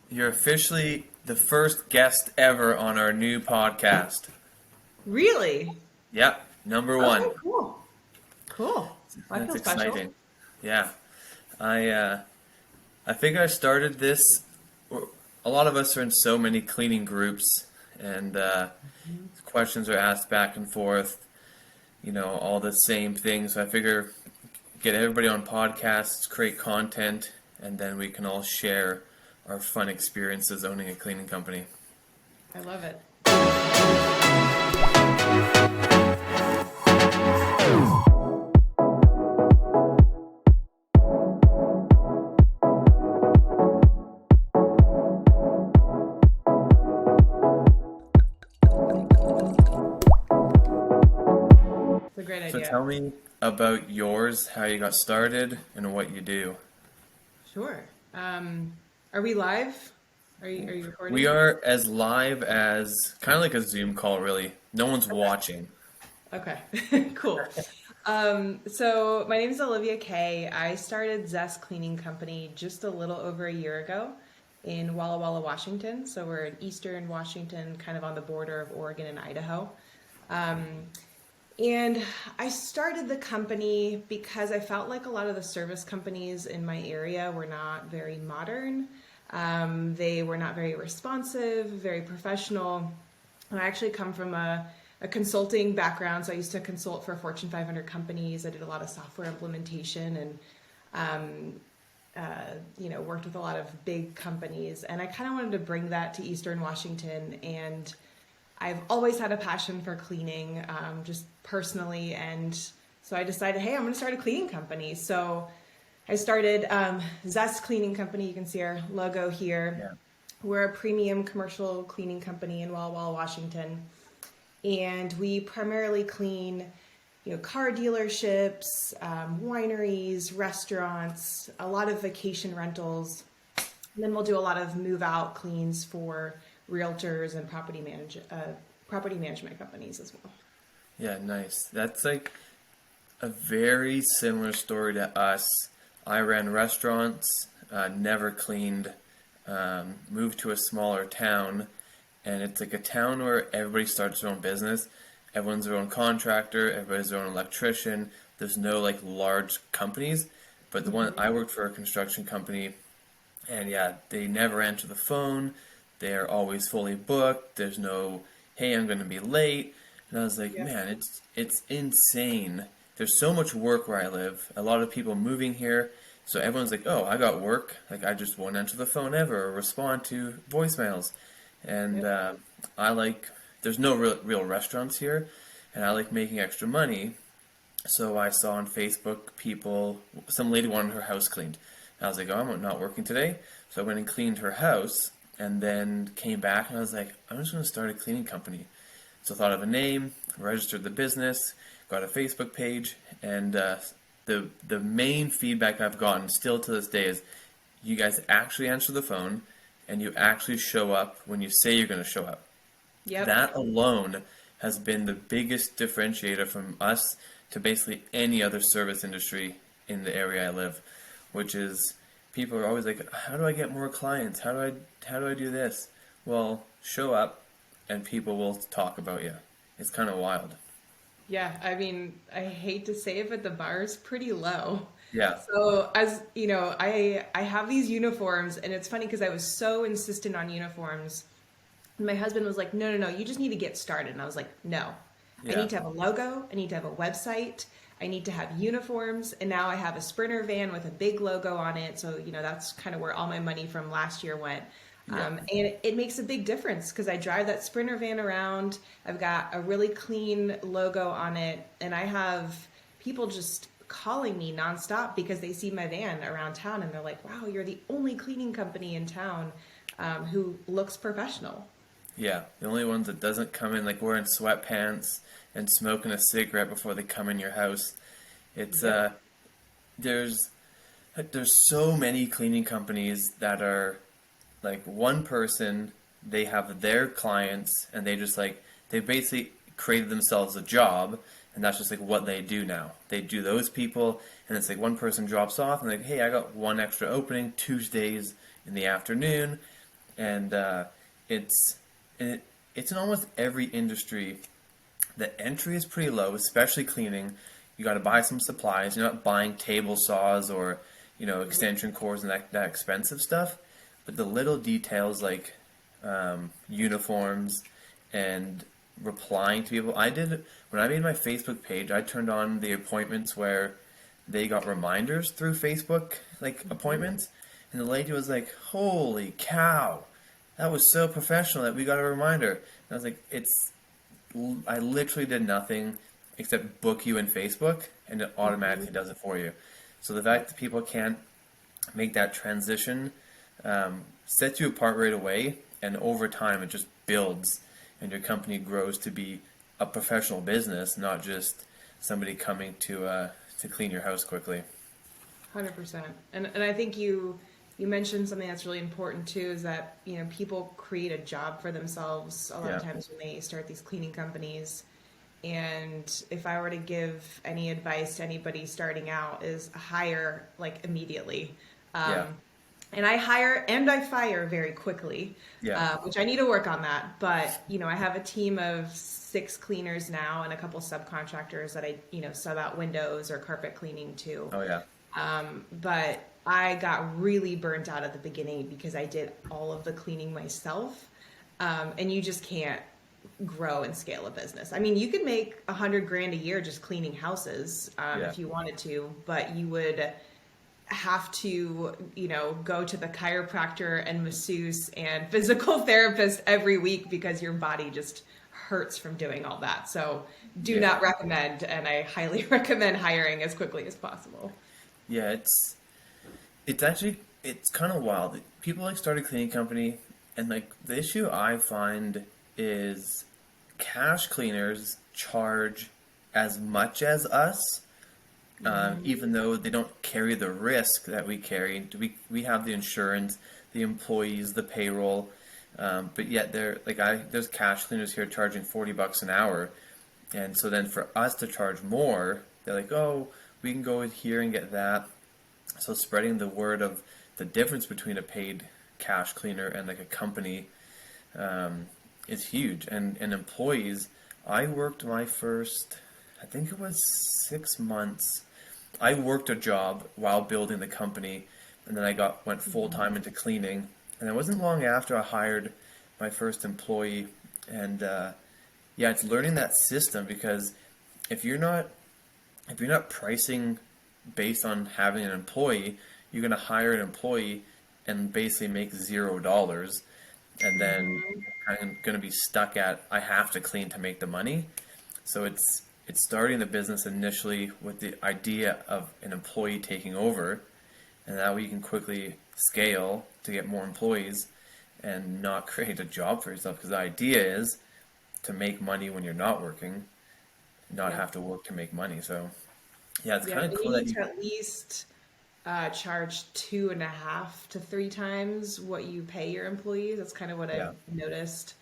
You're officially the first guest ever on our new podcast. Really? Yep, number one. Okay, cool. Cool. Well, I That's feel special. exciting. Yeah, I uh, I figure I started this. A lot of us are in so many cleaning groups, and questions are asked back and forth. All the same things. So I figure get everybody on podcasts, create content, and then we can all share our fun experiences owning a cleaning company. I love it. It's a great So idea. tell me about yours, how you got started, and what you do. Sure. Are we live? Are you We recording? are as live as kind of like a Zoom call, really. No one's watching. Okay. Cool. So my name is Olivia Kay. I started Zest Cleaning Company just a little over a year ago in Walla Walla, Washington. So we're in eastern Washington, kind of on the border of Oregon and Idaho. Um, And I started the company because I felt like a lot of the service companies in my area were not very modern. They were not very responsive, very professional. And I actually come from a consulting background, so I used to consult for Fortune 500 companies. I did a lot of software implementation and worked with a lot of big companies. And I kind of wanted to bring that to Eastern Washington. And I've always had a passion for cleaning, just personally, and so I decided, hey, I'm going to start a cleaning company. So I started Zest Cleaning Company. You can see our logo here. Yeah. We're a premium commercial cleaning company in Walla Walla, Washington, and we primarily clean, car dealerships, wineries, restaurants, a lot of vacation rentals, and then we'll do a lot of move out cleans for realtors and property management companies as well. Yeah, nice. That's like a very similar story to us. I ran restaurants, never cleaned, moved to a smaller town, and it's like a town where everybody starts their own business. Everyone's their own contractor, everybody's their own electrician. There's no like large companies, but the one I worked for a construction company, and yeah, they never answer the phone. They're always fully booked. There's no, hey, I'm going to be late. And I was like, Yeah. man, it's insane. There's so much work where I live. A lot of people moving here. So everyone's like, oh, I got work. Like, I just won't answer the phone ever or respond to voicemails. And Yep. there's no real restaurants here. And I like making extra money. So I saw on Facebook some lady wanted her house cleaned. And I was like, oh, I'm not working today. So I went and cleaned her house and then came back and I was like, I'm just going to start a cleaning company. So I thought of a name, registered the business, got a Facebook page, and the main feedback I've gotten still to this day is you guys actually answer the phone and you actually show up when you say you're going to show up. Yep. That alone has been the biggest differentiator from us to basically any other service industry in the area I live, which is people are always like, how do I get more clients? How do I do this? Well, show up and people will talk about you. It's kind of wild. Yeah. I mean, I hate to say it, but the bar is pretty low. Yeah. So as you know, I have these uniforms, and it's funny because I was so insistent on uniforms. And my husband was like, no, no, no, you just need to get started. And I was like, no, I Yeah. need to have a logo. I need to have a website. I need to have uniforms. And now I have a Sprinter van with a big logo on it. So, that's kind of where all my money from last year went. Yeah. And it makes a big difference because I drive that Sprinter van around. I've got a really clean logo on it. And I have people just calling me nonstop because they see my van around town and they're like, wow, you're the only cleaning company in town who looks professional. Yeah. The only ones that doesn't come in like wearing sweatpants and smoking a cigarette before they come in your house. It's Yep. there's so many cleaning companies that are like one person, they have their clients and they basically created themselves a job, and that's just like what they do now. They do those people, and it's like one person drops off and like, hey, I got one extra opening Tuesdays in the afternoon, and it's it's in almost every industry. The entry is pretty low, especially cleaning. You got to buy some supplies. You're not buying table saws or extension cords and that expensive stuff. But the little details like uniforms and replying to people. When I made my Facebook page, I turned on the appointments where they got reminders through Facebook, like appointments. And the lady was like, "Holy cow, that was so professional that we got a reminder." And I was like, I literally did nothing except book you in Facebook, and it automatically does it for you. So the fact that people can't make that transition sets you apart right away, and over time it just builds, and your company grows to be a professional business, not just somebody coming to clean your house quickly. 100%. And I think you mentioned something that's really important too, is that, people create a job for themselves a lot of times when they start these cleaning companies. And if I were to give any advice to anybody starting out, is hire like immediately. And I hire and I fire very quickly, which I need to work on that. But, I have a team of 6 cleaners now and a couple subcontractors that I, sub out windows or carpet cleaning to. Oh, yeah. But I got really burnt out at the beginning because I did all of the cleaning myself. And you just can't grow and scale a business. I mean, you could make $100,000 a year just cleaning houses if you wanted to, but you would have to, go to the chiropractor and masseuse and physical therapist every week because your body just hurts from doing all that. So do not recommend, and I highly recommend hiring as quickly as possible. Yeah, it's kind of wild. People like start a cleaning company, and like the issue I find is cash cleaners charge as much as us, even though they don't carry the risk that we carry. We have the insurance, the employees, the payroll, but yet there's cash cleaners here charging $40 an hour, and so then for us to charge more, they're like, "Oh, we can go here and get that." So spreading the word of the difference between a paid cash cleaner and like a company is huge. And employees, I worked my first, I think it was 6 months. I worked a job while building the company, and then I went full time into cleaning. And it wasn't long after I hired my first employee. And it's learning that system, because if you're not pricing based on having an employee, you're going to hire an employee and basically make $0, and then I'm going to be stuck at, I have to clean to make the money. So it's starting the business initially with the idea of an employee taking over, and that way you can quickly scale to get more employees and not create a job for yourself, because the idea is to make money when you're not working, not have to work to make money. So it's kind of cool you that need to at least charge 2.5 to 3 times what you pay your employees. That's kind of what I've noticed.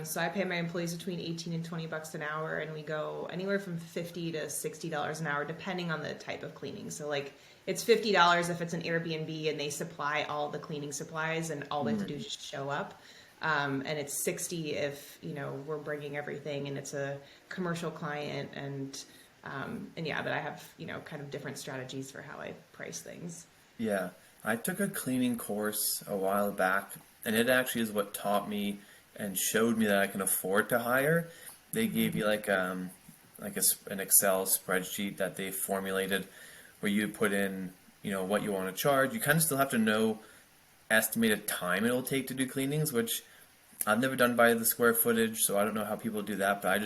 So I pay my employees between $18 and $20 an hour, and we go anywhere from $50 to $60 an hour, depending on the type of cleaning. So like it's $50 if it's an Airbnb and they supply all the cleaning supplies, and all they have to do is just show up. And it's $60 if we're bringing everything and it's a commercial client, but I have kind of different strategies for how I price things. Yeah, I took a cleaning course a while back, and it actually is what taught me and showed me that I can afford to hire. They gave you an Excel spreadsheet that they formulated, where you put in what you want to charge. You kind of still have to know estimated time it'll take to do cleanings, which I've never done by the square footage, so I don't know how people do that, but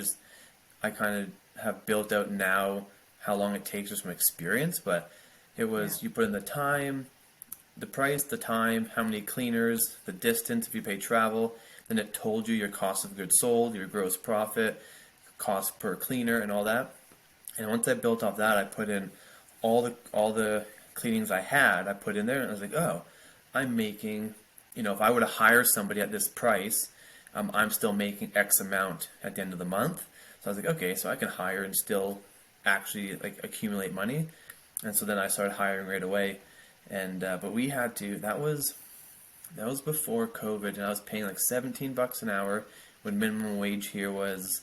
I kind of have built out now how long it takes just from experience. But it was, you put in the time, the price, the time, how many cleaners, the distance if you pay travel, then it told you your cost of goods sold, your gross profit, cost per cleaner, and all that. And once I built off that, I put in all the cleanings I had, I put in there, and I was like, oh, I'm making, if I were to hire somebody at this price, I'm still making X amount at the end of the month. So I was like, okay, so I can hire and still actually accumulate money. And so then I started hiring right away. And but we had to, that was That was before COVID, and I was paying like $17 an hour when minimum wage here was,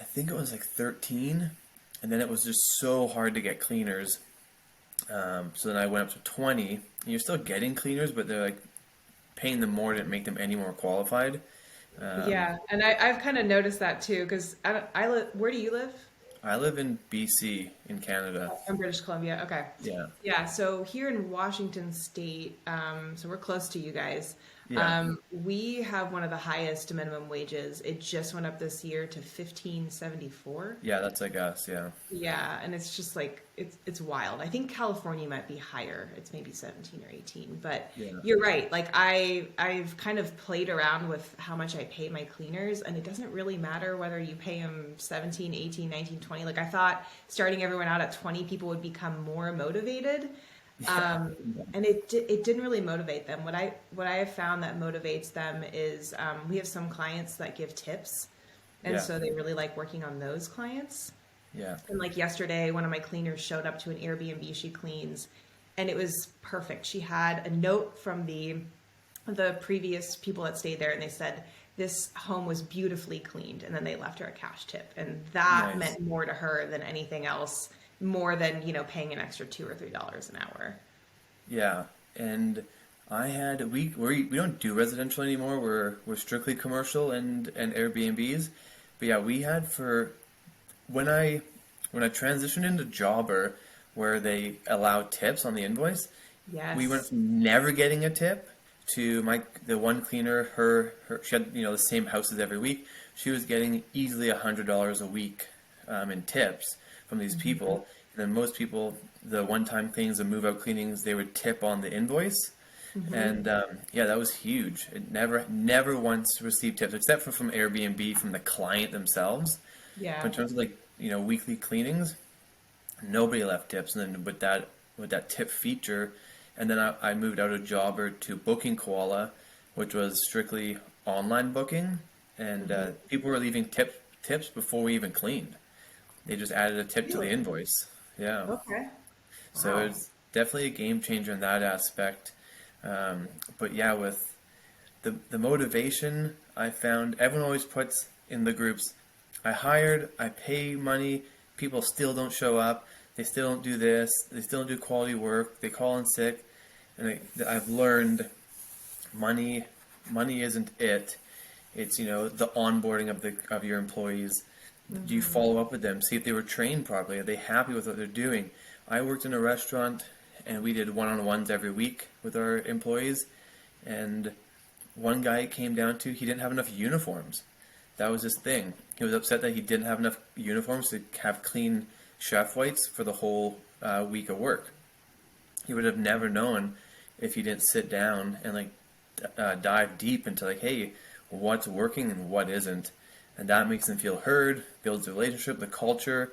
I think it was like 13, and then it was just so hard to get cleaners. So then I went up to 20, and you're still getting cleaners, but they're like paying them more didn't make them any more qualified. Um, Yeah, and I've kind of noticed that too, because I live. Where do you live? I live in BC in Canada. In British Columbia. Okay. Yeah, Yeah. So here in Washington State, so we're close to you guys. yeah, We have one of the highest minimum wages. It just went up this year to 15.74. yeah. That's like us. Yeah, Yeah, and it's just like it's wild. I think California might be higher. It's maybe 17 or 18, but yeah, you're right. Like I've kind of played around with how much I pay my cleaners, and it doesn't really matter whether you pay them 17, 18, 19, 20. Like I thought starting everyone out at 20, people would become more motivated. And it didn't really motivate them. What I have found that motivates them is we have some clients that give tips, and yeah, so they really like working on those clients. yeah. And like yesterday, one of my cleaners showed up to an Airbnb she cleans, and it was perfect. She had a note from the previous people that stayed there, and they said this home was beautifully cleaned, and then they left her a cash tip, and that Nice. meant more to her than anything else, more than paying an extra $2 or $3 an hour. Yeah, and I had we don't do residential anymore. We're strictly commercial and Airbnbs. But yeah, we had for when I transitioned into Jobber, where they allow tips on the invoice. We went Yes. from never getting a tip to the one cleaner. Her she had the same houses every week. She was getting easily $100 a week in tips from these people. And then most people, the one-time cleanings, the move-out cleanings, they would tip on the invoice. And yeah, that was huge. It never once received tips, except for from Airbnb, from the client themselves. But Yeah. in terms of like weekly cleanings, nobody left tips. And then with that tip feature, and then I moved out of Jobber to Booking Koala, which was strictly online booking, and people were leaving tips before we even cleaned. They just added a tip to the Really? invoice. Yeah. Okay. So Wow. it's definitely a game changer in that aspect. But yeah, with the motivation, I found everyone always puts in the groups, I pay money, people still don't show up, they still don't do this, they still don't do quality work, they call in sick, and I've learned money money isn't it. It's the onboarding of your employees. Do you follow up with them, see if they were trained properly? Are they happy with what they're doing? I worked in a restaurant and we did one-on-ones every week with our employees, and one guy it came down to, he didn't have enough uniforms. That was his thing. He was upset that he didn't have enough uniforms to have clean chef whites for the whole week of work. He would have never known if he didn't sit down and dive deep into hey, what's working and what isn't. And that makes them feel heard, builds the relationship, the culture,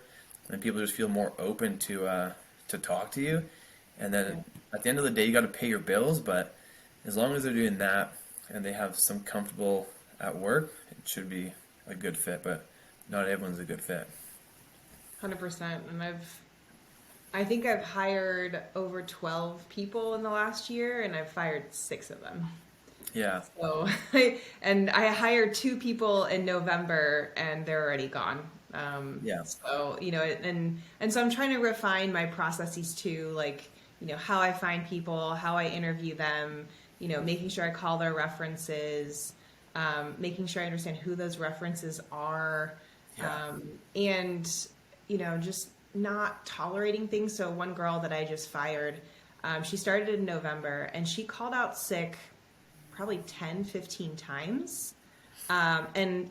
and people just feel more open to talk to you. And then at the end of the day, you got to pay your bills, but as long as they're doing that and they have some comfortable at work, it should be a good fit. But not everyone's a good fit. 100%. And I think I've hired over 12 people in the last year, and I've fired 6 of them. Yeah, So, and I hired 2 people in November, and they're already gone. yeah, So, and so I'm trying to refine my processes too, how I find people, how I interview them, making sure I call their references, making sure I understand who those references are, yeah, and, just not tolerating things. So one girl that I just fired, she started in November, and she called out sick probably 10, 15 times. And,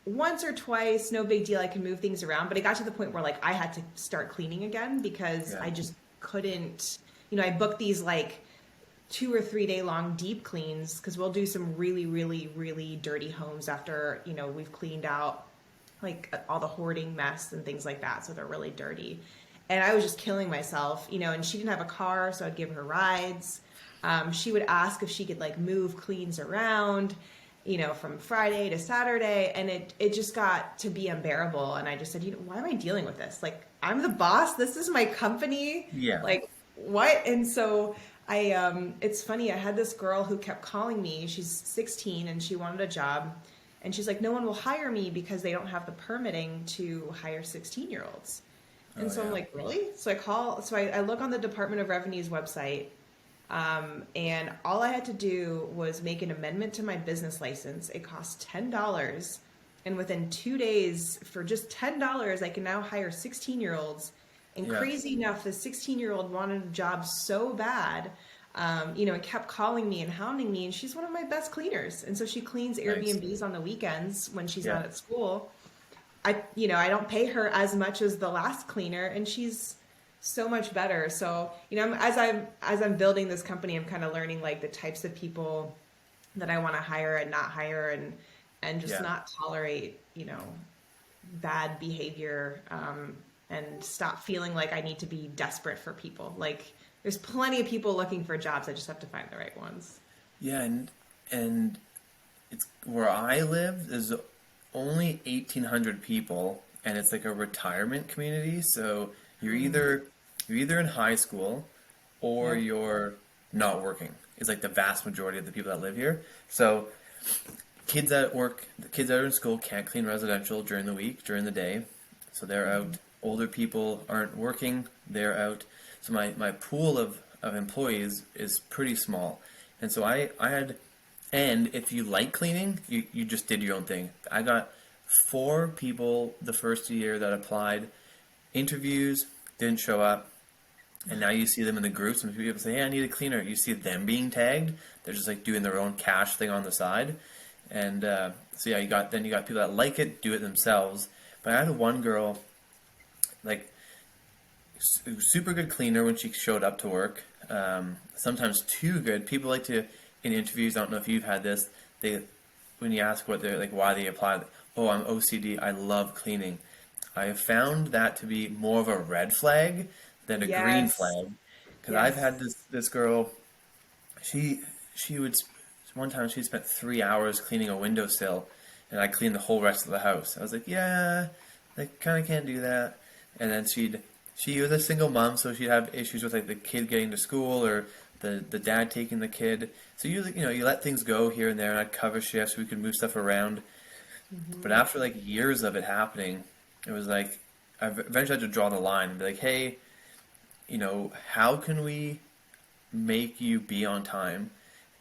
once or twice, no big deal. I can move things around. But it got to the point where I had to start cleaning again because yeah, I just couldn't, I booked these 2 or 3 day long deep cleans because we'll do some really, really, really dirty homes after, we've cleaned out all the hoarding mess and things like that. So they're really dirty. And I was just killing myself, and she didn't have a car, so I'd give her rides. She would ask if she could move cleans around, from Friday to Saturday, and it just got to be unbearable. And I just said, why am I dealing with this? I'm the boss. This is my company. yeah, What? And so It's funny. I had this girl who kept calling me. She's 16 and she wanted a job. And she's like, no one will hire me because they don't have the permitting to hire 16-year-olds. And Oh so I'm yeah. like, really? So I look on the Department of Revenue's website, and all I had to do was make an amendment to my business license. It cost $10. And within 2 days, for just $10, I can now hire 16-year-olds. And Yeah. crazy enough, the 16-year-old wanted a job so bad, and kept calling me and hounding me. And she's one of my best cleaners. And so she cleans Nice. Airbnbs on the weekends when she's Yeah. not at school. I don't pay her as much as the last cleaner, and she's so much better. So, as I'm building this company, I'm kind of learning like the types of people that I want to hire and not hire, and just Yeah. not tolerate, bad behavior, and stop feeling like I need to be desperate for people. Like there's plenty of people looking for jobs. I just have to find the right ones. Yeah, and it's where I live. There's only 1,800 people, and it's like a retirement community. So you're either in high school or Yeah. you're not working. It's like the vast majority of the people that live here. So kids at work, the kids that are in school can't clean residential during the week, during the day. So they're out. Older people aren't working, they're out. So my pool of employees is pretty small. And so I had, and if you like cleaning, you just did your own thing. I got 4 people the first year that applied, interviews, didn't show up. And now you see them in the groups, and people say, "Hey, I need a cleaner." You see them being tagged. They're just like doing their own cash thing on the side, and so yeah, you got people that like it, do it themselves. But I had one girl, like super good cleaner when she showed up to work. Sometimes too good. People like to in interviews. I don't know if you've had this. They when you ask what they're like, why they applied. Oh, I'm OCD. I love cleaning. I have found that to be more of a red flag than a green Yes. flag. Because I've Yes. had this girl, she would one time she spent 3 hours cleaning a windowsill, and I cleaned the whole rest of the house. I was like, yeah, I kind of can't do that. And then she was a single mom, so she'd have issues with like the kid getting to school or the dad taking the kid. So you let things go here and there, and I'd cover shifts. We could move stuff around. But after like years of it happening, it was like I eventually had to draw the line and be like, hey, how can we make you be on time?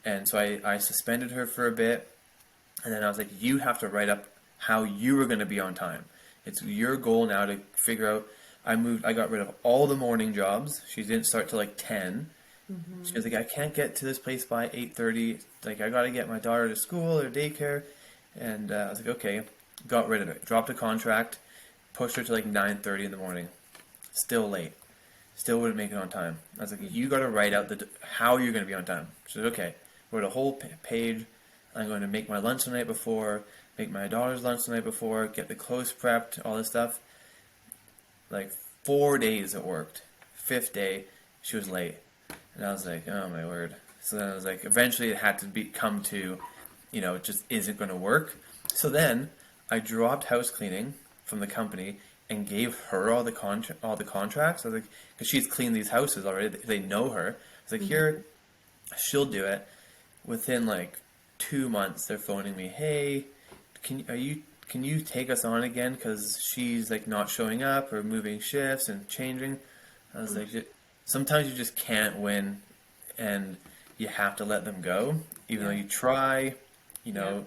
And so I suspended her for a bit, and then I was like, you have to write up how you were going to be on time. It's your goal now to figure out. I got rid of all the morning jobs. She didn't start till like 10. She was like, I can't get to this place by 8:30. Like, I got to get my daughter to school or daycare. And I was like, okay, got rid of it. Dropped a contract, pushed her to like 9:30 in the morning. Still late. Still wouldn't make it on time. I was like, you got to write out how you're going to be on time. She said, okay. Wrote a whole page. I'm going to make my lunch the night before, make my daughter's lunch the night before, get the clothes prepped, all this stuff. Like 4 days it worked. 5th day, she was late. And I was like, oh my word. So then I was like, eventually it had to come to, it just isn't going to work. So then I dropped house cleaning from the company and gave her all the contracts. I was like, because she's cleaned these houses already, they know her. I was like, here, she'll do it. Within like 2 months, they're phoning me, hey, can you take us on again because she's like not showing up or moving shifts and changing. I was like, sometimes you just can't win, and you have to let them go, even though you try. Yeah.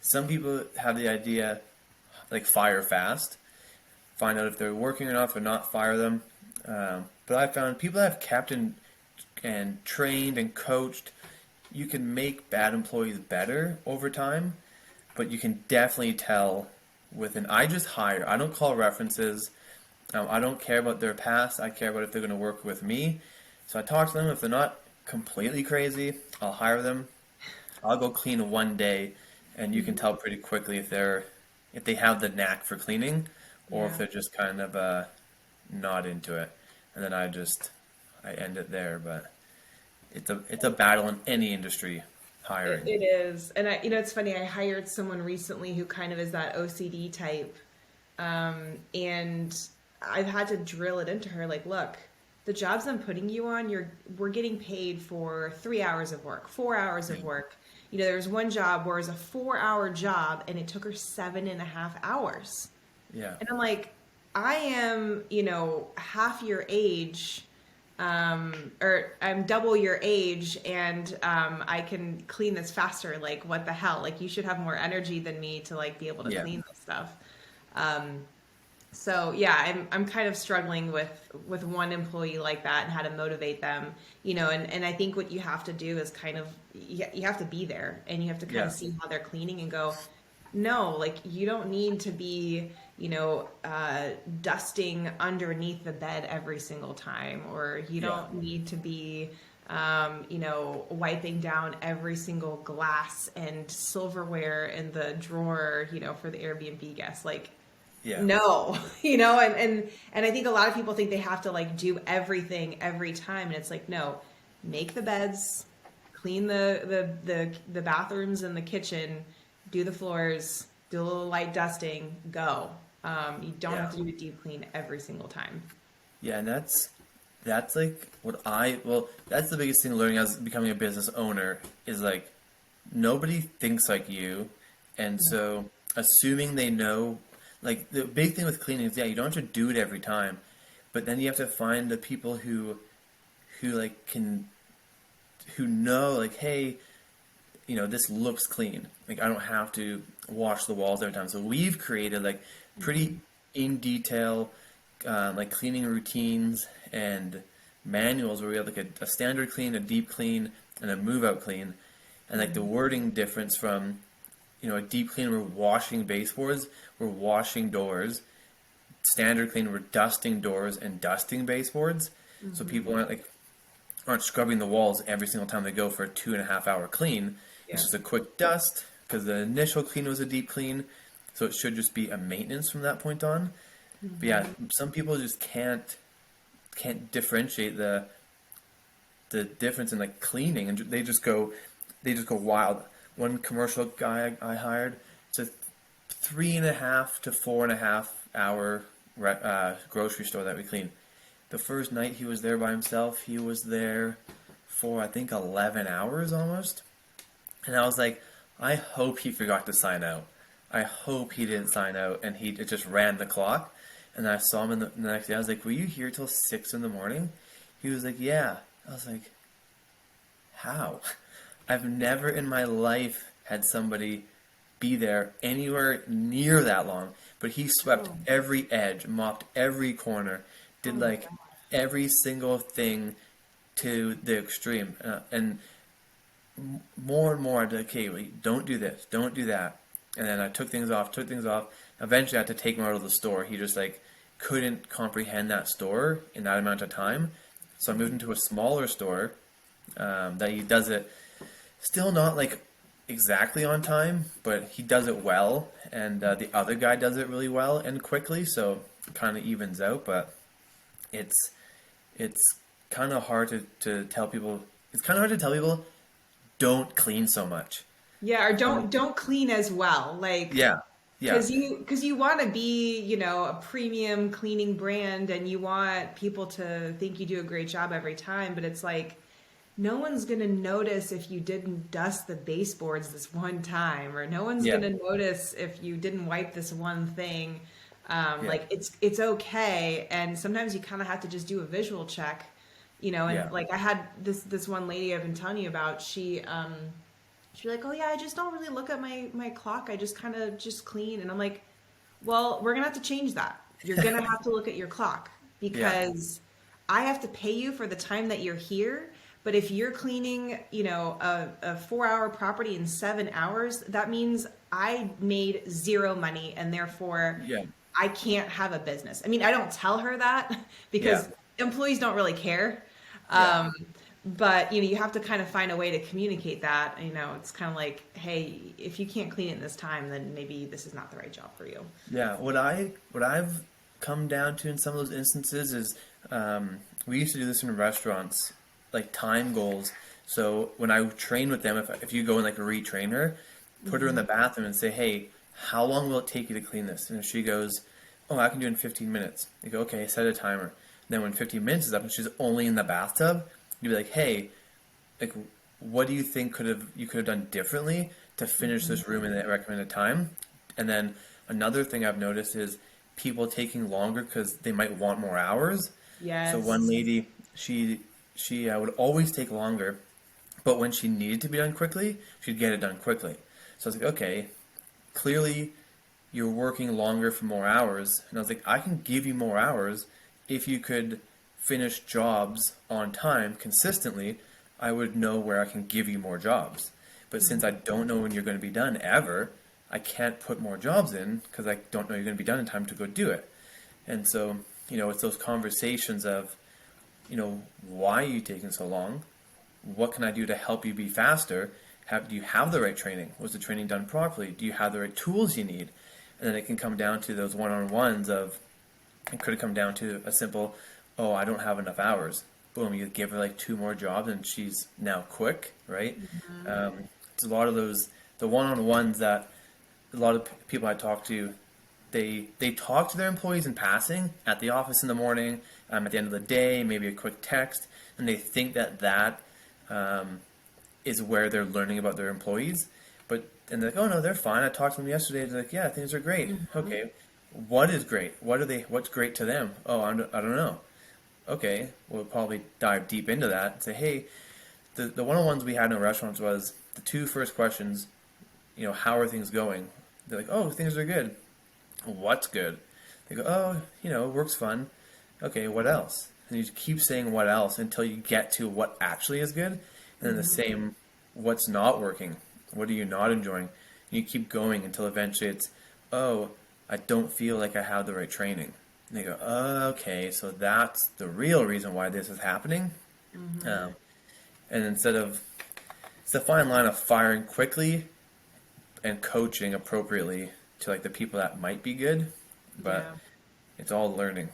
Some people have the idea like fire fast, find out if they're working or not. If they're not, fire them. But I found people that have kept and trained and coached, you can make bad employees better over time, but you can definitely tell I just hire. I don't call references. I don't care about their past. I care about if they're going to work with me. So I talk to them. If they're not completely crazy, I'll hire them. I'll go clean one day, and you can tell pretty quickly if they have the knack for cleaning, or if Yeah. they're just kind of not into it. And then I end it there. But it's a battle in any industry, It, hiring. it is. And it's funny. I hired someone recently who kind of is that OCD type. And I've had to drill it into her. Like, look, the jobs I'm putting you on, we're getting paid for 3 hours of work, 4 hours of work. There was one job where it was a 4 hour job and it took her 7.5 hours. Yeah. And I'm like, I am, half your age, or I'm double your age, and I can clean this faster. Like, what the hell? Like, you should have more energy than me to like be able to Yeah. clean this stuff. So yeah, I'm kind of struggling with one employee like that and how to motivate them, and I think what you have to do is kind of you have to be there and you have to kind of Yeah. see how they're cleaning and go, no, like you don't need to be, dusting underneath the bed every single time, or you Yeah. don't need to be, wiping down every single glass and silverware in the drawer, for the Airbnb guests. Like, Yeah. no, and I think a lot of people think they have to like do everything every time, and it's like, no, make the beds, clean the bathrooms and the kitchen, do the floors, do a little light dusting, go. You don't Yeah. have to do a deep clean every single time. Yeah, and that's like that's the biggest thing learning as becoming a business owner is like nobody thinks like you, and so assuming they know, like the big thing with cleaning is you don't have to do it every time, but then you have to find the people who like who know like, hey, this looks clean. Like I don't have to wash the walls every time. So we've created like pretty in detail like cleaning routines and manuals where we have like a standard clean, a deep clean, and a move out clean. And like the wording difference from, a deep clean we're washing baseboards, we're washing doors. Standard clean we're dusting doors and dusting baseboards. So people aren't scrubbing the walls every single time they go for a 2.5 hour clean. Yeah. It's just a quick dust because the initial clean was a deep clean, so it should just be a maintenance from that point on. But yeah, some people just can't differentiate the difference in like cleaning, and they just go wild. One commercial guy I hired, it's a 3.5 to 4.5 hour grocery store that we clean. The first night he was there by himself, he was there for I think 11 hours almost. And I was like, I hope he forgot to sign out. I hope he didn't sign out and it just ran the clock. And I saw him the next day. I was like, were you here till 6 in the morning? He was like, yeah. I was like, how? I've never in my life had somebody be there anywhere near that long. But he swept every edge, mopped every corner, did like every single thing to the extreme. And more and more, I'd be like, okay, wait, don't do this, don't do that. And then I took things off. Eventually, I had to take him out of the store. He just like couldn't comprehend that store in that amount of time. So I moved into a smaller store that he does it still not like exactly on time, but he does it well. And the other guy does it really well and quickly, so it kind of evens out. But it's kind of hard to tell people. It's kind of hard to tell people don't clean so much. Yeah, or don't clean as well. Like, Yeah. Yeah. because you want to be, a premium cleaning brand, and you want people to think you do a great job every time, but it's like no one's going to notice if you didn't dust the baseboards this one time, or no one's Yeah. going to notice if you didn't wipe this one thing. Yeah. Like it's okay, and sometimes you kind of have to just do a visual check, and Yeah. like I had this one lady I've been telling you about. She's like, oh yeah, I just don't really look at my clock. I just kind of just clean. And I'm like, well, we're going to have to change that. You're going to have to look at your clock, because I have to pay you for the time that you're here. But if you're cleaning, a 4 hour property in 7 hours, that means I made zero money, and therefore Yeah. I can't have a business. I mean, I don't tell her that because employees don't really care. Yeah. But you have to kind of find a way to communicate that. It's kind of like, hey, if you can't clean it in this time, then maybe this is not the right job for you. Yeah, what I've come down to in some of those instances is we used to do this in restaurants, like time goals. So when I train with them, if you go and like retrain her, put her in the bathroom and say, hey, how long will it take you to clean this? And if she goes, oh, I can do it in 15 minutes. You go, okay, set a timer. Then when 15 minutes is up and she's only in the bathtub, you'd be like, hey, like, what do you think you could have done differently to finish this room in that recommended time? And then another thing I've noticed is people taking longer because they might want more hours. So one Yes. lady, she would always take longer, but when she needed to be done quickly, she'd get it done quickly. So I was like, okay, clearly you're working longer for more hours. And I was like, I can give you more hours if you could finish jobs on time consistently. I would know where I can give you more jobs. But since I don't know when you're going to be done ever, I can't put more jobs in because I don't know you're going to be done in time to go do it. And so, it's those conversations of, why are you taking so long? What can I do to help you be faster? Do you have the right training? Was the training done properly? Do you have the right tools you need? And then it can come down to those one-on-ones it could come down to a simple, oh, I don't have enough hours. Boom, you give her like 2 more jobs and she's now quick, right? It's a lot of the one-on-ones that a lot of people I talk to, they talk to their employees in passing at the office in the morning, at the end of the day, maybe a quick text, and they think that is where they're learning about their employees. And they're like, oh no, they're fine. I talked to them yesterday. They're like, yeah, things are great. Okay, what is great? What's great to them? Oh, I don't know. Okay, we'll probably dive deep into that and say, hey, the one-on-ones we had in the restaurants was the 2 first questions, how are things going? They're like, oh, things are good. What's good? They go, oh, work's fun. Okay, what else? And you keep saying what else until you get to what actually is good. And then the same, what's not working? What are you not enjoying? And you keep going until eventually it's, oh, I don't feel like I have the right training. And they go, oh, okay, so that's the real reason why this is happening. And it's a fine line of firing quickly and coaching appropriately to like the people that might be good, but it's all learning.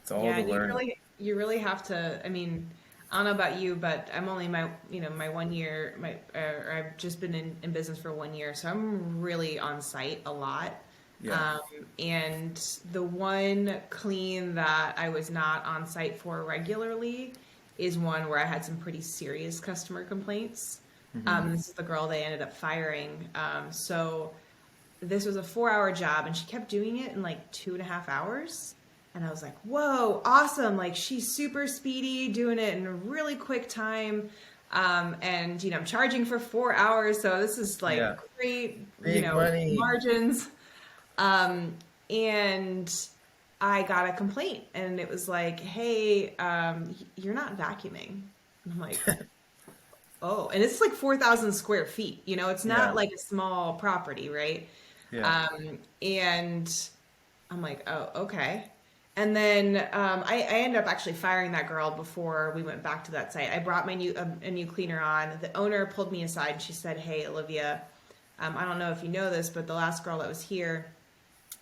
It's all Yeah, the and learning. you really have to. I mean, I don't know about you, but I'm only my 1 year. I've just been in business for 1 year, so I'm really on site a lot. Yeah, Um, and the one clean that I was not on site for regularly is one where I had some pretty serious customer complaints. This is the girl they ended up firing. So this was a 4 hour job and she kept doing it in like 2.5 hours. And I was like, whoa, awesome. Like she's super speedy, doing it in a really quick time. And I'm charging for 4 hours. So this is like yeah, great, big money. margins. And I got a complaint and it was like, hey, you're not vacuuming. And I'm like, oh, and it's like 4,000 square feet. It's not Yeah, like a small property, right? yeah, And I'm like, oh, okay. And then I ended up actually firing that girl before we went back to that site. I brought my a new cleaner on. The owner pulled me aside and she said, hey, Olivia, I don't know if you know this, but the last girl that was here,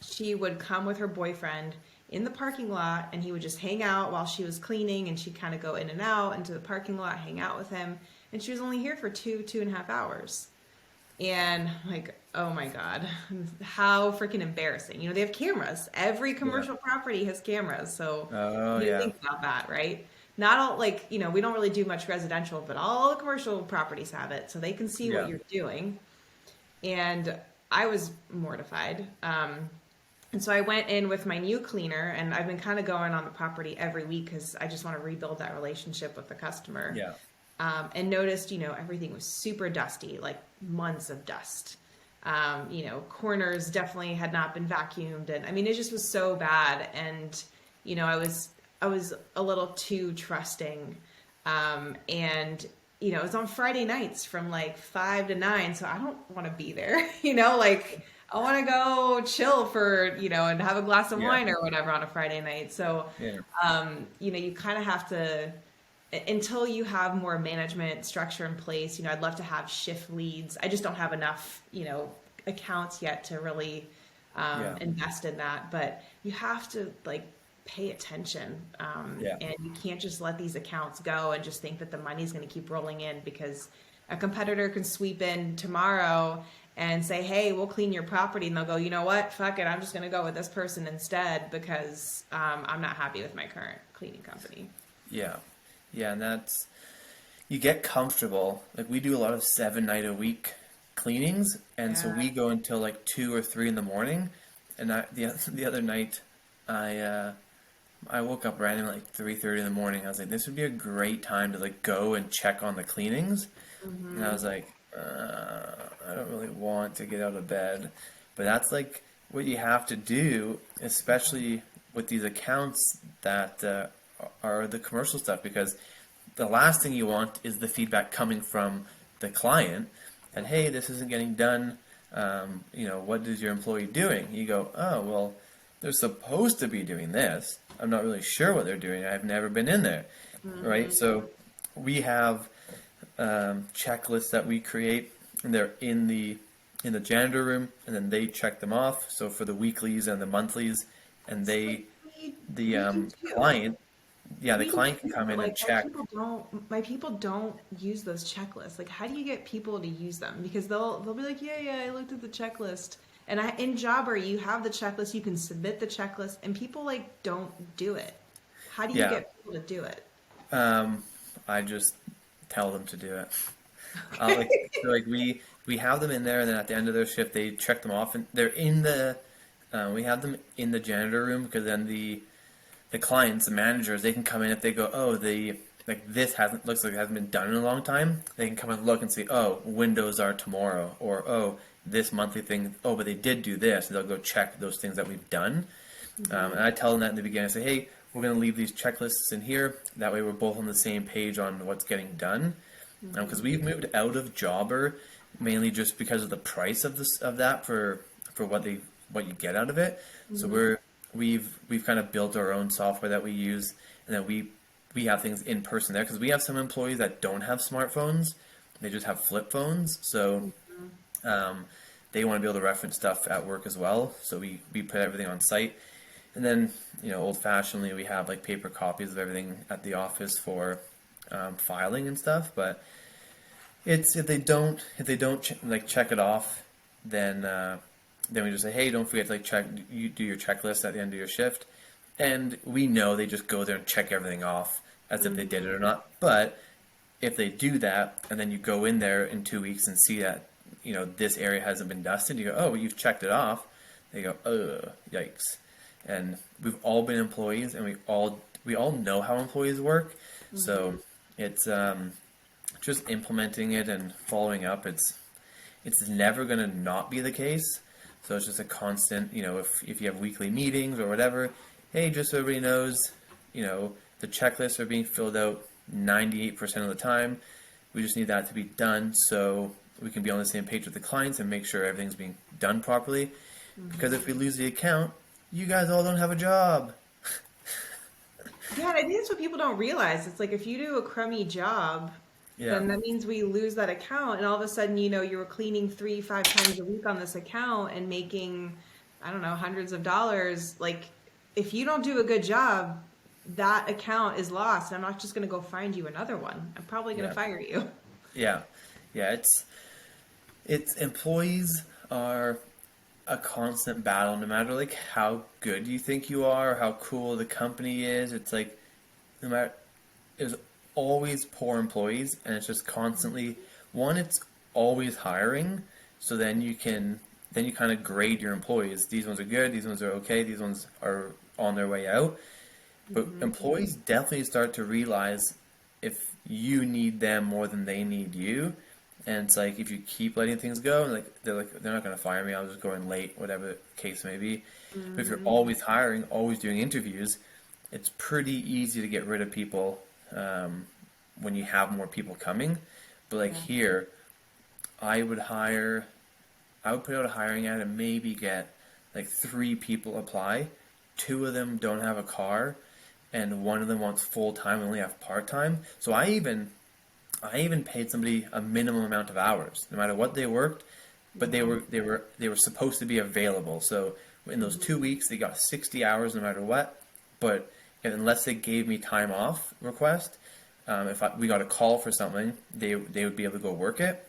she would come with her boyfriend in the parking lot and he would just hang out while she was cleaning and she'd kind of go in and out into the parking lot, hang out with him. And she was only here for 2.5 hours. And I'm like, oh my God, how freaking embarrassing. They have cameras. Every yeah. commercial property has cameras. So Oh, you yeah, think about that, right? Not all, like, we don't really do much residential, but all the commercial properties have it. So they can see what yeah, you're doing. And I was mortified. And so I went in with my new cleaner, and I've been kind of going on the property every week because I just want to rebuild that relationship with the customer. yeah, And noticed, everything was super dusty, like months of dust. Corners definitely had not been vacuumed, and I mean, it just was so bad. And I was a little too trusting, and it was on Friday nights from like 5 to 9, so I don't want to be there. Like I want to go chill for and have a glass of yeah, wine or whatever on a Friday night. So, yeah, you kind of have to until you have more management structure in place. I'd love to have shift leads. I just don't have enough, accounts yet to really yeah, invest in that. But you have to like pay attention, yeah, and you can't just let these accounts go and just think that the money's going to keep rolling in because a competitor can sweep in tomorrow and say, hey, we'll clean your property. And they'll go, you know what? Fuck it. I'm just going to go with this person instead because I'm not happy with my current cleaning company. Yeah. Yeah. And that's, you get comfortable. Like we do a lot of 7-night-a-week cleanings. And so Yeah. we go until like 2 or 3 in the morning. And the other night, I woke up randomly like 3:30 in the morning. I was like, this would be a great time to like go and check on the cleanings. And I was like, I don't really want to get out of bed. But that's like what you have to do, especially with these accounts that are the commercial stuff, because the last thing you want is the feedback coming from the client and, hey, this isn't getting done. What is your employee doing? You go, oh, well, they're supposed to be doing this. I'm not really sure what they're doing. I've never been in there, right? So we have checklists that we create, and they're in the janitor room, and then they check them off. So for the weeklies and the monthlies, and We, the we do too. client, yeah, the We do client can too, come but in and like check. my people don't use those checklists. Like, how do you get people to use them? Because they'll be like, yeah, I looked at the checklist. And in Jobber, you have the checklist, you can submit the checklist, and people like don't do it. How do you Yeah, get people to do it? I just tell them to do it. Like Okay. so like we have them in there, and then at the end of their shift, they check them off, and they're in the. We have them in the janitor room because then the clients, the managers, they can come in if they go, oh, this looks like it hasn't been done in a long time. They can come and look and see, oh, windows are tomorrow, or oh, this monthly thing, oh, but they did do this. And they'll go check those things that we've done. And I tell them that in the beginning. I say, hey, we're going to leave these checklists in here. That way we're both on the same page on what's getting done. Because we've moved out of Jobber mainly just because of the price of that for what you get out of it. So we've kind of built our own software that we use, and then we have things in person there because we have some employees that don't have smartphones; they just have flip phones. So they want to be able to reference stuff at work as well. So we put everything on site, and then old fashionedly we have like paper copies of everything at the office for filing and stuff. But it's if they don't check it off, then we just say, hey, don't forget to you do your checklist at the end of your shift, and we know they just go there and check everything off as if they did it or not. But if they do that, and then you go in there in 2 weeks and see that this area hasn't been dusted, you go, oh, well, you've checked it off. They go, oh, yikes. And we've all been employees, and we all know how employees work. So it's just implementing it and following up. It's never going to not be the case. So it's just a constant, if you have weekly meetings or whatever, hey, just so everybody knows, the checklists are being filled out 98% of the time. We just need that to be done so we can be on the same page with the clients and make sure everything's being done properly. Because if we lose the account, you guys all don't have a job. Yeah, and I think that's what people don't realize. It's like if you do a crummy job, Yeah, then that means we lose that account, and all of a sudden, you were cleaning 3, 5 times a week on this account and making, I don't know, hundreds of dollars. Like, if you don't do a good job, that account is lost. I'm not just going to go find you another one. I'm probably going yeah, to fire you. yeah, yeah. It's employees are a constant battle, no matter like how good you think you are, how cool the company is. It's like no matter there's always poor employees, and it's just constantly it's always hiring. So then you kind of grade your employees. These ones are good. These ones are okay. These ones are on their way out. But employees definitely start to realize if you need them more than they need you. And it's like if you keep letting things go, they're not going to fire me. I'll just go in late, whatever the case may be. But if you're always hiring, always doing interviews, it's pretty easy to get rid of people when you have more people coming. But like Yeah. here, I would put out a hiring ad and maybe get like 3 people apply. 2 of them don't have a car, and 1 of them wants full time and only have part time. So I even paid somebody a minimum amount of hours, no matter what they worked, but they were supposed to be available. So in those 2 weeks, they got 60 hours no matter what. But unless they gave me time off request, if we got a call for something, they would be able to go work it.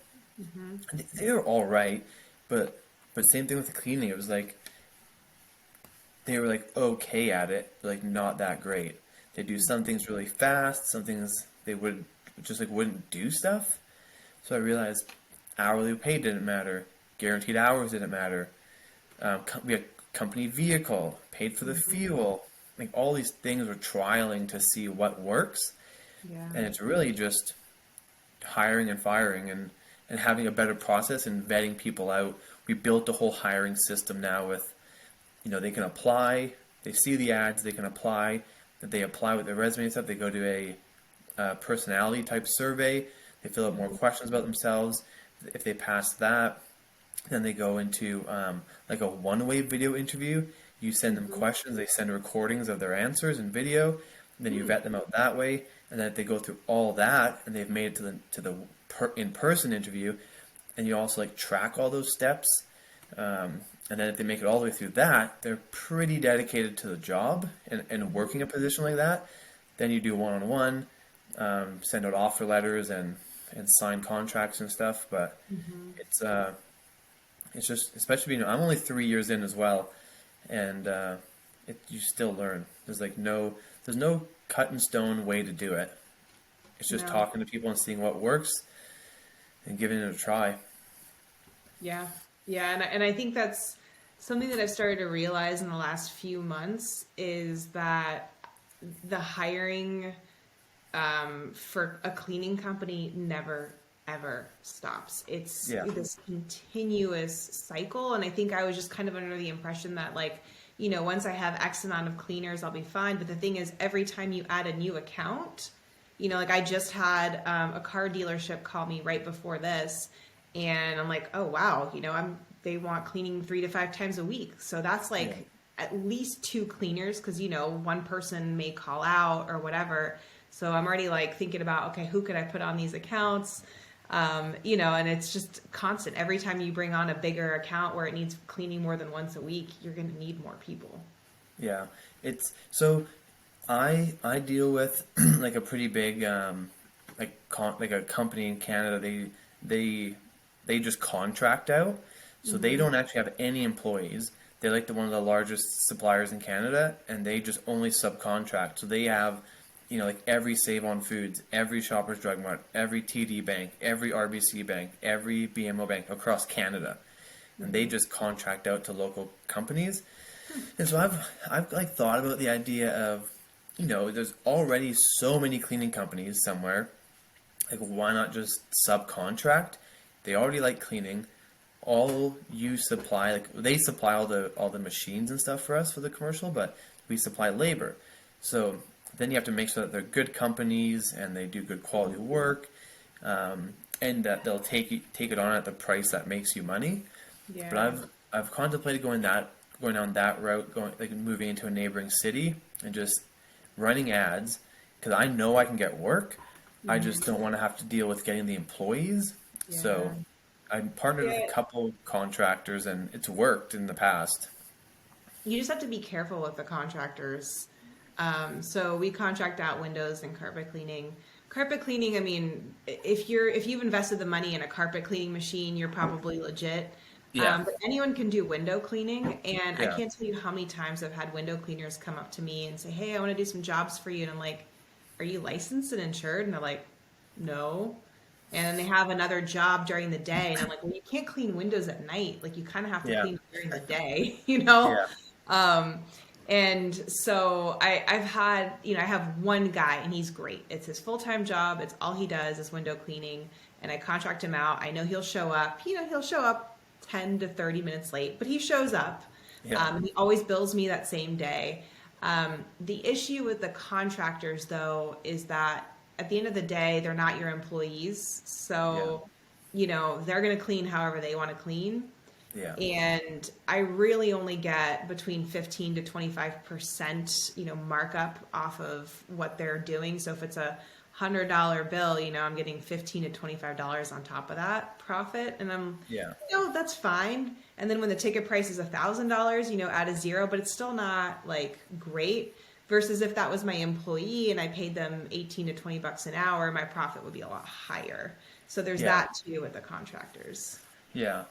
They were all right, but same thing with the cleaning. It was like they were like okay at it, but like not that great. They do some things really fast, some things they would just like wouldn't do stuff. So I realized hourly pay didn't matter, guaranteed hours didn't matter. We had company vehicle, paid for the fuel. Like all these things we're trialing to see what works, Yeah. and it's really just hiring and firing and having a better process and vetting people out. We built a whole hiring system now with, they can apply, they see the ads, they can apply, that they apply with their resume and stuff. They go to a personality type survey. They fill out more questions about themselves. If they pass that, then they go into like a one-way video interview. You send them questions, they send recordings of their answers and video, and then you vet them out that way. And then if they go through all that and they've made it to the in-person interview, and you also like track all those steps. And then if they make it all the way through that, they're pretty dedicated to the job and working a position like that. Then you do one-on-one, send out offer letters and sign contracts and stuff. But it's just, especially I'm only 3 years in as well, and you still learn. There's no cut in stone way to do it. It's just talking to people and seeing what works and giving it a try. Yeah. Yeah. And I think that's something that I've started to realize in the last few months is that the hiring for a cleaning company never, ever stops. It's this continuous cycle. And I think I was just kind of under the impression that once I have X amount of cleaners, I'll be fine. But the thing is, every time you add a new account, I just had a car dealership call me right before this, and I'm like, oh wow, they want cleaning 3 to 5 times a week, so that's at least 2 cleaners because one person may call out or whatever. So I'm already thinking about, okay, who could I put on these accounts? And it's just constant. Every time you bring on a bigger account where it needs cleaning more than once a week, you're going to need more people. Yeah, it's so. I deal with like a pretty big like a company in Canada. They just contract out, so they don't actually have any employees. They're like one of the largest suppliers in Canada, and they just only subcontract. So they have, like every Save On Foods, every Shoppers Drug Mart, every TD Bank, every RBC Bank, every BMO Bank across Canada, and they just contract out to local companies. And so I've thought about the idea of, there's already so many cleaning companies somewhere. Why not just subcontract? They already like cleaning. All you supply, they supply all the machines and stuff for us for the commercial, but we supply labor. So then you have to make sure that they're good companies and they do good quality work, and that they'll take it on at the price that makes you money. Yeah. But I've contemplated going down that route, moving into a neighboring city and just running ads, because I know I can get work. I just don't want to have to deal with getting the employees. Yeah. So I partnered with a couple contractors, and it's worked in the past. You just have to be careful with the contractors. So we contract out windows and carpet cleaning. Carpet cleaning, I mean, if you've invested the money in a carpet cleaning machine, you're probably legit. Yeah. But anyone can do window cleaning, and I can't tell you how many times I've had window cleaners come up to me and say, hey, I want to do some jobs for you. And I'm like, are you licensed and insured? And they're like, no. And then they have another job during the day. And I'm like, well, you can't clean windows at night. You kind of have to clean during the day, Yeah. And so I've had, I have one guy, and he's great. It's his full-time job. It's all he does is window cleaning. And I contract him out. I know he'll show up. He'll show up 10 to 30 minutes late, but he shows up. Yeah. He always bills me that same day. The issue with the contractors, though, is that at the end of the day, they're not your employees. So, they're going to clean however they want to clean. Yeah. And I really only get between 15 to 25%, markup off of what they're doing. So if it's a $100 bill, I'm getting $15 to $25 on top of that profit. And I'm, that's fine. And then when the ticket price is $1,000, add a zero, but it's still not great. Versus if that was my employee and I paid them 18 to 20 bucks an hour, my profit would be a lot higher. So there's that too with the contractors. Yeah.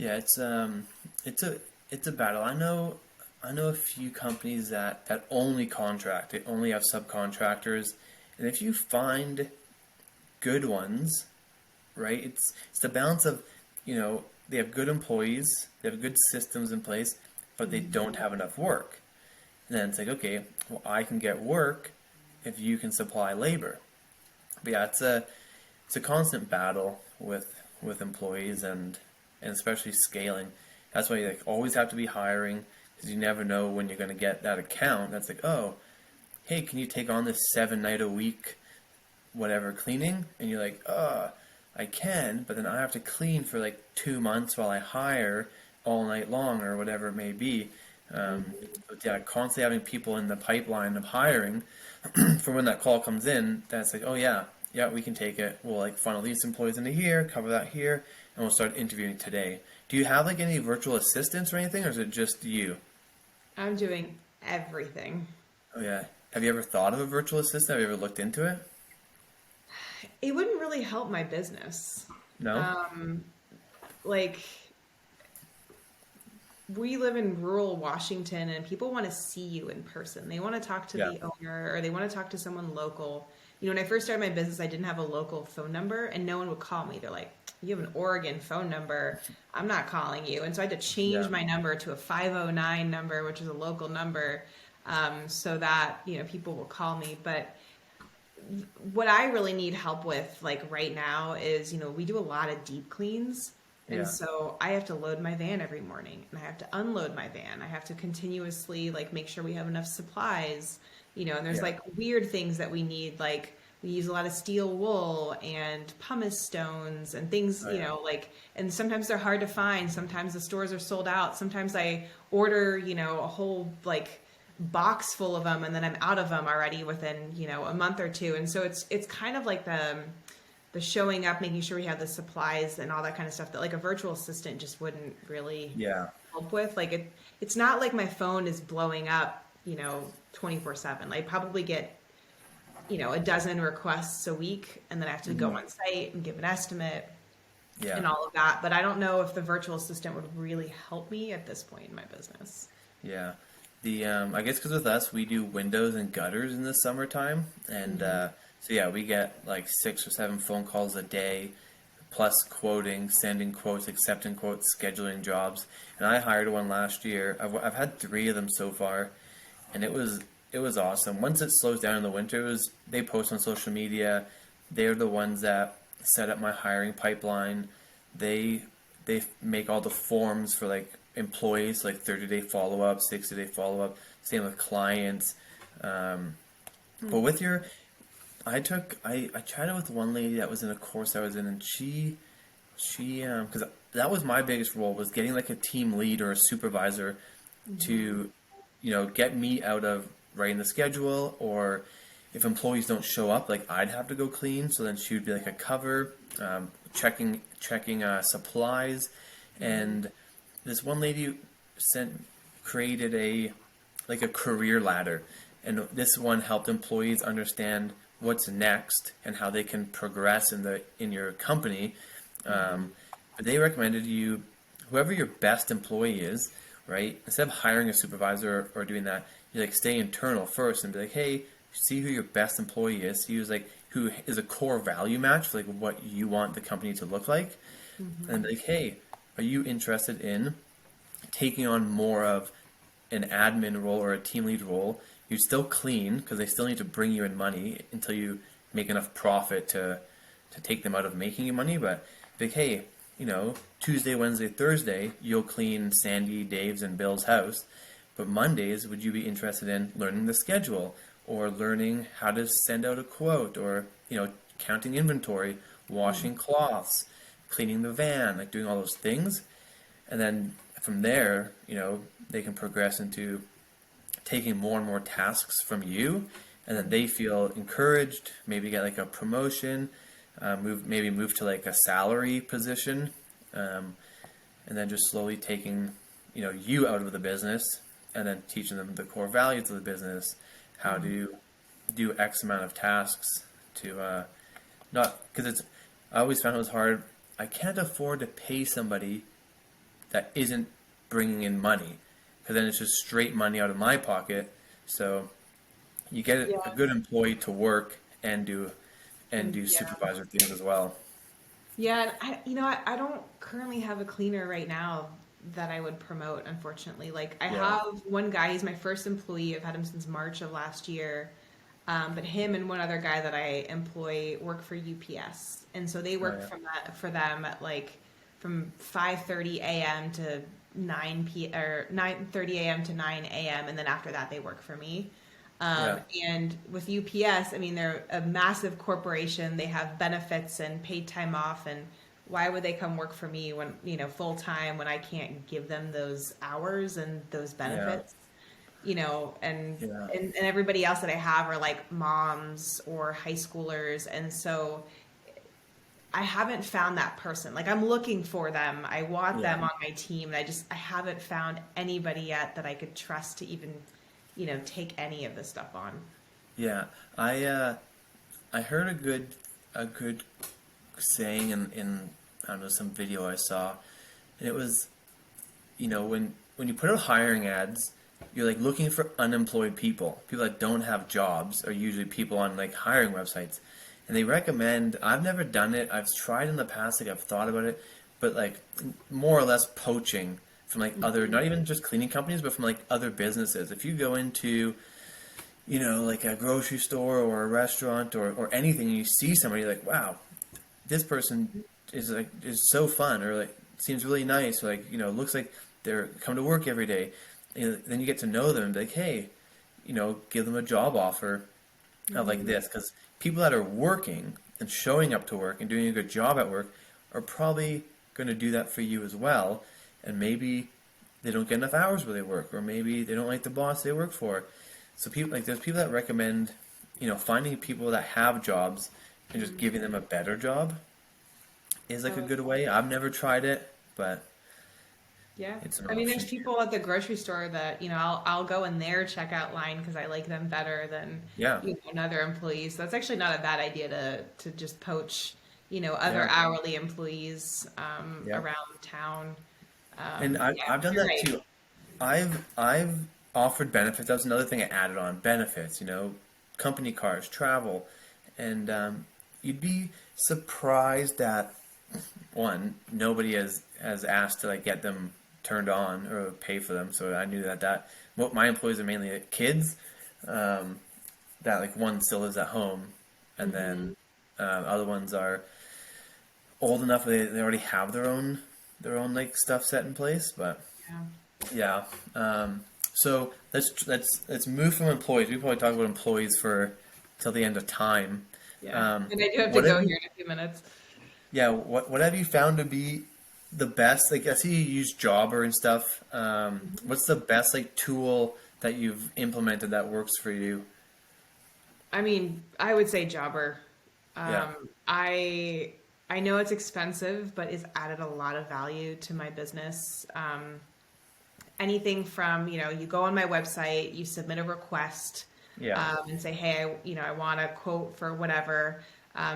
Yeah, it's a battle. I know a few companies that only contract. They only have subcontractors, and if you find good ones, right? It's the balance of, they have good employees, they have good systems in place, but they don't have enough work. And then it's like, okay, well, I can get work if you can supply labor. But yeah, it's a constant battle with employees and especially scaling. That's why you like always have to be hiring because you never know when you're going to get that account that's like, oh, hey, can you take on this 7 night a week whatever cleaning? And you're like, I can, but then I have to clean for like 2 months while I hire all night long or whatever it may be. But yeah, constantly having people in the pipeline of hiring for when that call comes in, that's like, oh yeah, we can take it. We'll like funnel these employees into here, cover that here, and we'll start interviewing today. Do you have like any virtual assistants or anything, or is it just you? I'm doing everything. Oh yeah. Have you ever thought of a virtual assistant? Have you ever looked into it? It wouldn't really help my business. No? Um, like, we live in rural Washington and people want to see you in person. They want to talk to Yeah. the owner or they want to talk to someone local. When I first started my business, I didn't have a local phone number and no one would call me. They're like, you have an Oregon phone number. I'm not calling you. And so I had to change Yeah. my number to a 509 number, which is a local number, so that, people will call me. But what I really need help with, like right now, is we do a lot of deep cleans, and Yeah. so I have to load my van every morning, and I have to unload my van. I have to continuously like make sure we have enough supplies, and there's Yeah. like weird things that we need, like we use a lot of steel wool and pumice stones and things, Oh, yeah. and sometimes they're hard to find. Sometimes the stores are sold out. Sometimes I order, a whole like box full of them and then I'm out of them already within, a month or two. And so it's kind of like the showing up, making sure we have the supplies and all that kind of stuff that like a virtual assistant just wouldn't really Yeah. help with. Like it's not like my phone is blowing up, 24/7. I probably get, a dozen requests a week and then I have to go on site and give an estimate Yeah. and all of that. But I don't know if the virtual assistant would really help me at this point in my business. Yeah. I guess because with us, we do windows and gutters in the summertime. And so, yeah, we get like 6 or 7 phone calls a day, plus quoting, sending quotes, accepting quotes, scheduling jobs. And I hired one last year. I've had 3 of them so far. And it was awesome. Once it slows down in the winter, they post on social media. They're the ones that set up my hiring pipeline. They make all the forms for like employees, like 30-day follow up, 60-day follow up. Same with clients. But with I chatted with one lady that was in a course I was in, and she because that was my biggest role, was getting like a team lead or a supervisor to get me out of writing the schedule, or if employees don't show up, like I'd have to go clean. So then she would be like a cover, checking supplies, and this one lady created a career ladder, and this one helped employees understand what's next and how they can progress in your company. But they recommended whoever your best employee is, right? Instead of hiring a supervisor or doing that, you like stay internal first and be like, hey, see who your best employee is. See who is a core value match for like what you want the company to look like, and be like, hey, are you interested in taking on more of an admin role or a team lead role? You still clean because they still need to bring you in money until you make enough profit to take them out of making you money. But like, hey, Tuesday, Wednesday, Thursday, you'll clean Sandy, Dave's, and Bill's house. But Mondays, would you be interested in learning the schedule or learning how to send out a quote, or counting inventory, washing cloths, cleaning the van, like doing all those things? And then from there, they can progress into taking more and more tasks from you, and then they feel encouraged, maybe get like a promotion, move to like a salary position, and then just slowly taking you out of the business, and then teaching them the core values of the business, how to do X amount of tasks to not, because I always found it was hard. I can't afford to pay somebody that isn't bringing in money, because then it's just straight money out of my pocket. So you get Yeah. a good employee to work and do Yeah. supervisor things as well. Yeah, and I don't currently have a cleaner right now that I would promote, unfortunately. Like I Yeah. have one guy, he's my first employee. I've had him since March of last year. But him and one other guy that I employ work for UPS. And so they Oh work yeah. for them at like from 5:30 a.m. to 9:30 a.m. to 9 a.m. and then after that they work for me. Yeah. And with UPS, I mean, they're a massive corporation. They have benefits and paid time off. And why would they come work for me when, full time when I can't give them those hours and those Yeah. benefits? And, Yeah. and everybody else that I have are like moms or high schoolers. And so I haven't found that person. Like I'm looking for them. I want Yeah. them on my team. And I haven't found anybody yet that I could trust to even, take any of this stuff on. Yeah. I heard a good saying in I don't know, some video I saw, and it was, when you put out hiring ads, you're like looking for unemployed people. People that don't have jobs are usually people on like hiring websites. And they recommend, I've never done it. I've tried in the past, like I've thought about it, but like more or less poaching from like other, not even just cleaning companies, but from like other businesses. If you go into, like a grocery store or a restaurant or anything, and you see somebody, you're like, wow, this person is so fun, or like seems really nice, or like looks like they're come to work every day. And then you get to know them and be like, hey, give them a job offer of like this, because people that are working and showing up to work and doing a good job at work are probably going to do that for you as well. And maybe they don't get enough hours where they work, or maybe they don't like the boss they work for. So people like there's people that recommend, finding people that have jobs and just giving them a better job is like a Oh, good way. I've never tried it, but yeah. it's an I mean, there's option. people at the grocery store that, I'll go in their checkout line because I like them better than, Yeah, another employees. So that's actually not a bad idea to just poach, other yeah, hourly employees yeah. around town. And Yeah, I've done you're that right. too. I've offered benefits. That was another thing I added on, benefits. Company cars, travel, and you'd be surprised that one, nobody has asked to like get them turned on or pay for them. So I knew that what my employees are mainly like, kids, um, that like one still lives at home, and then Hmm. other ones are old enough they already have their own like stuff set in place. But Yeah. yeah, so let's move from employees. We probably talk about employees for till the end of time. Yeah. Um, And I do have to what have go you here in a few minutes. Yeah, what have you found to be the best? Like I see you use Jobber and stuff. What's the best like tool that you've implemented that works for you? I mean, I would say Jobber. Yeah, I know it's expensive, but it's added a lot of value to my business. Anything from, you go on my website, you submit a request, yeah, and say, hey, I want a quote for whatever.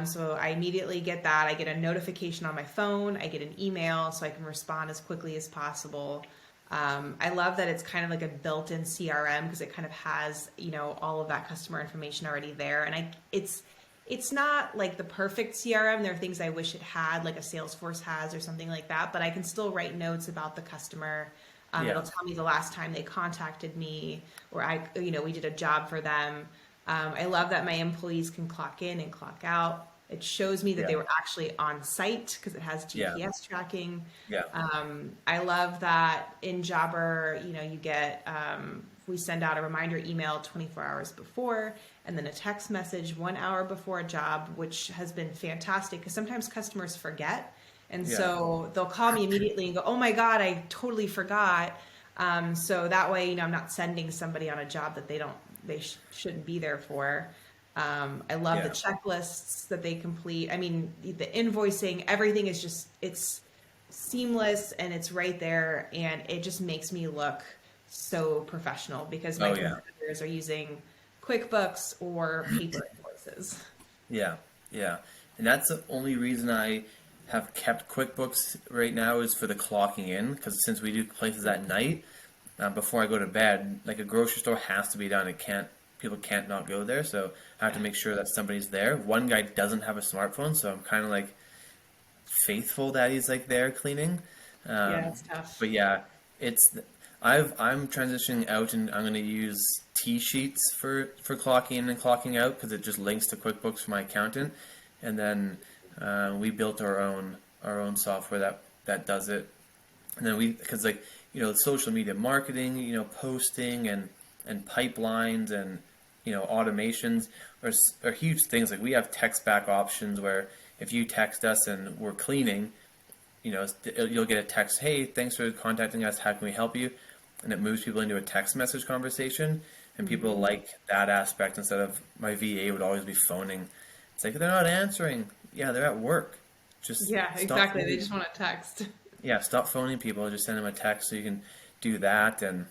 So I immediately get that. I get a notification on my phone. I get an email so I can respond as quickly as possible. I love that it's kind of like a built-in CRM because it kind of has, all of that customer information already there. And it's not like the perfect CRM. There are things I wish it had, like a Salesforce has or something like that, but I can still write notes about the customer. It'll yeah, tell me the last time they contacted me, or we did a job for them. I love that my employees can clock in and clock out. It shows me that yeah, they were actually on site because it has yeah, GPS tracking. yeah, I love that in Jobber, you get, we send out a reminder email 24 hours before, and then a text message 1 hour before a job, which has been fantastic because sometimes customers forget. And yeah, so they'll call me immediately and go, oh my God, I totally forgot. So that way, I'm not sending somebody on a job that they shouldn't be there for. I love the yeah, checklists that they complete. I mean, the invoicing, everything is it's seamless and it's right there. And it just makes me look so professional because my oh yeah, competitors are using QuickBooks or paper invoices. yeah, yeah. And that's the only reason I have kept QuickBooks right now is for the clocking in, because since we do places at night, before I go to bed, like a grocery store has to be done. People can't not go there, so I have to make sure that somebody's there. One guy doesn't have a smartphone, so I'm kind of like faithful that he's like there cleaning. Yeah, it's tough. But yeah, it's I'm transitioning out, and I'm going to use T sheets for clocking in and clocking out, because it just links to QuickBooks for my accountant, and then we built our own software that does it, and then because like social media marketing, posting and pipelines and automations are huge things. Like we have text back options where if you text us and we're cleaning, you'll get a text, hey, thanks for contacting us, how can we help you? And it moves people into a text message conversation, and people like that aspect instead of my VA would always be phoning. It's like, they're not answering. Yeah, they're at work. Just Yeah, stop exactly. They phoning. just want to text. Yeah, stop phoning people. Just send them a text so you can do that. And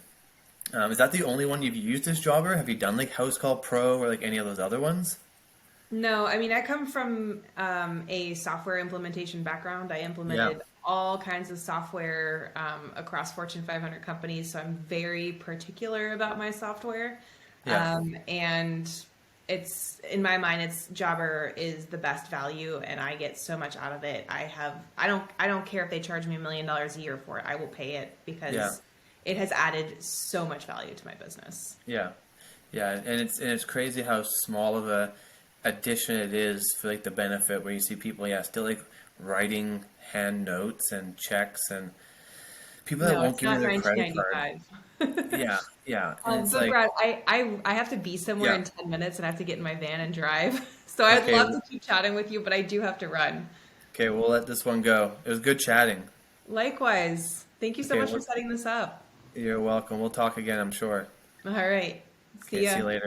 is that the only one you've used as Jobber? Have you done like House Call Pro or like any of those other ones? No, I mean, I come from a software implementation background. I Yeah, implemented all kinds of software across Fortune 500 companies, so I'm very particular about my software. yeah, And it's in my mind, it's Jobber is the best value, and I get so much out of it. I don't care if they charge me $1 million a year for it. I will pay it yeah, because it has added so much value to my business. yeah, yeah. And it's crazy how small of a addition it is for like the benefit, where you see people, yeah, still like writing hand notes and checks, and people that No, won't it's give you not their credit card. 1995. Yeah, yeah, and it's But like, Brad, I have to be somewhere yeah, in 10 minutes and I have to get in my van and drive. So I'd okay, love to keep chatting with you, but I do have to run. okay, we'll let this one go. It was good chatting. Likewise. Thank you so Okay, much for setting this up. you're welcome. We'll talk again, I'm sure. All right. See Okay, see ya. you later.